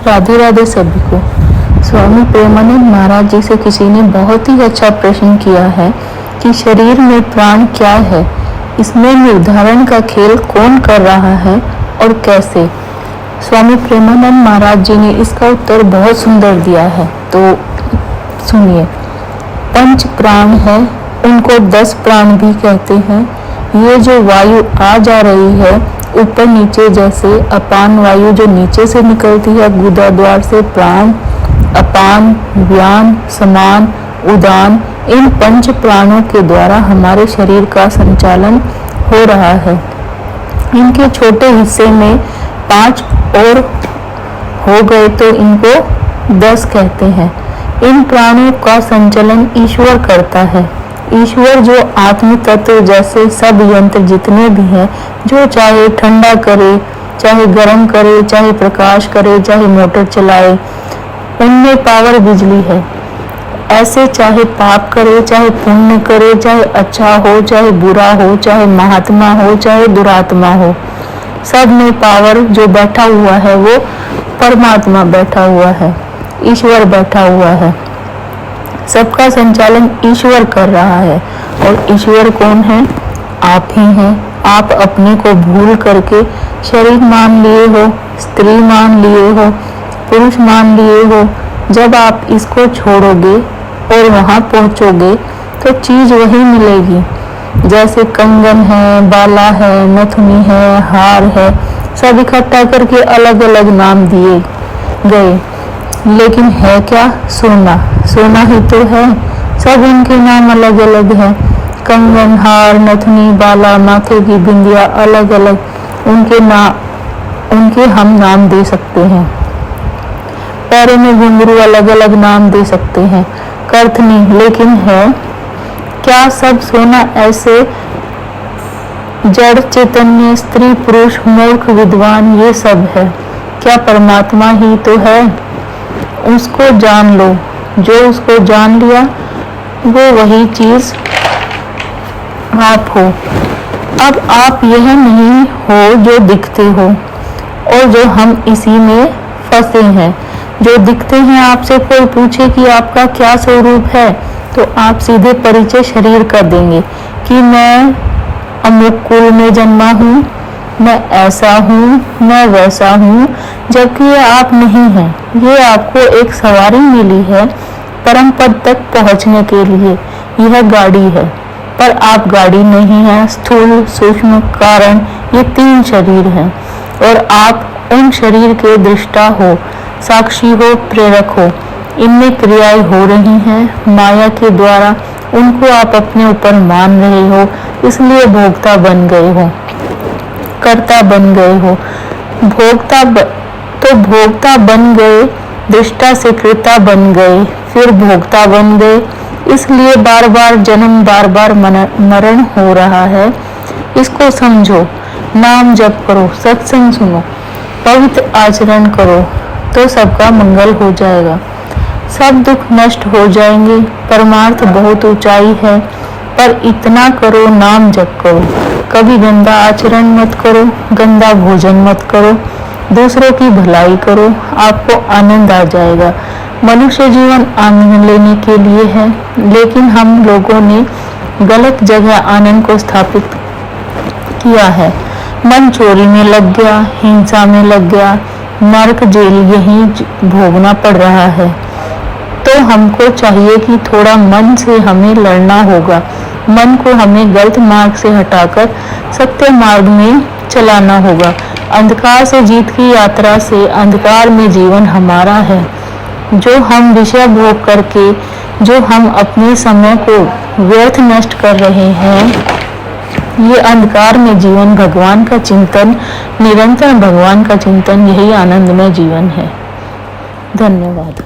राधे राधे सभी को। स्वामी प्रेमानंद महाराज जी से किसी ने बहुत ही अच्छा प्रश्न किया है कि शरीर में प्राण क्या है, इसमें निर्धारण का खेल कौन कर रहा है और कैसे। स्वामी प्रेमानंद महाराज जी ने इसका उत्तर बहुत सुंदर दिया है, तो सुनिए। पंच प्राण है, उनको 10 प्राण भी कहते हैं। ये जो वायु आ जा रही है ऊपर नीचे, जैसे अपान वायु जो नीचे से निकलती है गुदा द्वार से, प्राण, अपान, व्यान, समान, उदान, इन 5 प्राणों के द्वारा हमारे शरीर का संचालन हो रहा है। इनके छोटे हिस्से में 5 और हो गए तो इनको 10 कहते हैं। इन प्राणों का संचालन ईश्वर करता है। ईश्वर जो आत्म तत्व जैसे सब यंत्र जितने भी हैं, जो चाहे ठंडा करे, चाहे गर्म करे, चाहे प्रकाश करे, चाहे मोटर चलाए, उनमें पावर बिजली है। ऐसे चाहे पाप करे, चाहे पुण्य करे, चाहे अच्छा हो, चाहे बुरा हो, चाहे महात्मा हो, चाहे दुरात्मा हो, सब में पावर जो बैठा हुआ है वो परमात्मा बैठा हुआ है, ईश्वर बैठा हुआ है। सबका संचालन ईश्वर कर रहा है। और ईश्वर कौन है? आप ही हैं। आप अपने को भूल करके शरीर मान लिए हो, स्त्री मान लिए हो, पुरुष मान लिए हो। जब आप इसको छोड़ोगे और वहां पहुंचोगे तो चीज वही मिलेगी। जैसे कंगन है, बाला है, नथुनी है, हार है, सब इकट्ठा करके अलग अलग नाम दिए गए, लेकिन है क्या? सोना। सोना ही तो है, सब इनके नाम अलग अलग है। कंगन, हार, नथनी, बाला, माथे की बिंदिया अलग अलग, उनके हम नाम दे सकते हैं। पैरों में घुंघरू अलग अलग नाम दे सकते हैं, करथनी। लेकिन है क्या सब सोना? ऐसे जड़ चैतन्य, स्त्री पुरुष, मूर्ख विद्वान, ये सब है क्या? परमात्मा ही तो है। उसको जान लो। जो उसको जान लिया वो वही चीज आप हो। अब आप यह नहीं हो जो दिखते हो और जो हम इसी में फंसे हैं। जो दिखते हैं, आपसे कोई पूछे कि आपका क्या स्वरूप है तो आप सीधे परिचय शरीर का देंगे कि मैं अमुक कुल में जन्मा हूँ, मैं ऐसा हूँ, मैं वैसा हूँ, जबकि ये आप नहीं हैं। ये आपको एक सवारी मिली है परम पद तक पहुँचने के लिए। यह गाड़ी है, पर आप गाड़ी नहीं है। स्थूल, सूक्ष्म, कारण, ये 3 शरीर हैं और आप उन शरीर के दृष्टा हो, साक्षी हो, प्रेरक हो। इनमें क्रियाएं हो रही हैं माया के द्वारा, उनको आप अपने ऊपर मान रहे हो, इसलिए भोक्ता बन गए हो, कर्ता बन गए हो। भोक्ता बन गए, दृष्टा से कृता बन गए, फिर भोक्ता बन गए, इसलिए बार बार जन्म, बार बार मरण हो रहा है। इसको समझो। नाम जप करो, सत्संग सुनो, पवित्र आचरण करो तो सबका मंगल हो जाएगा, सब दुख नष्ट हो जाएंगे। परमार्थ बहुत ऊंचाई है, पर इतना करो, नाम जप करो। कभी गंदा आचरण मत करो, गंदा भोजन मत करो, दूसरों की भलाई करो, आपको आनंद आ जाएगा। मनुष्य जीवन आनंद लेने के लिए है, लेकिन हम लोगों ने गलत जगह आनंद को स्थापित किया है। मन चोरी में लग गया, हिंसा में लग गया, नरक जेल यही भोगना पड़ रहा है। तो हमको चाहिए कि थोड़ा मन से हमें लड़ना होगा। मन को हमें गलत मार्ग से हटाकर सत्य मार्ग में चलाना होगा। अंधकार से जीत की यात्रा से अंधकार में जीवन हमारा है। जो हम विषय भोग करके, जो हम अपने समय को व्यर्थ नष्ट कर रहे हैं, ये अंधकार में जीवन, भगवान का चिंतन, निरंतर भगवान का चिंतन, यही आनंदमय जीवन है। धन्यवाद।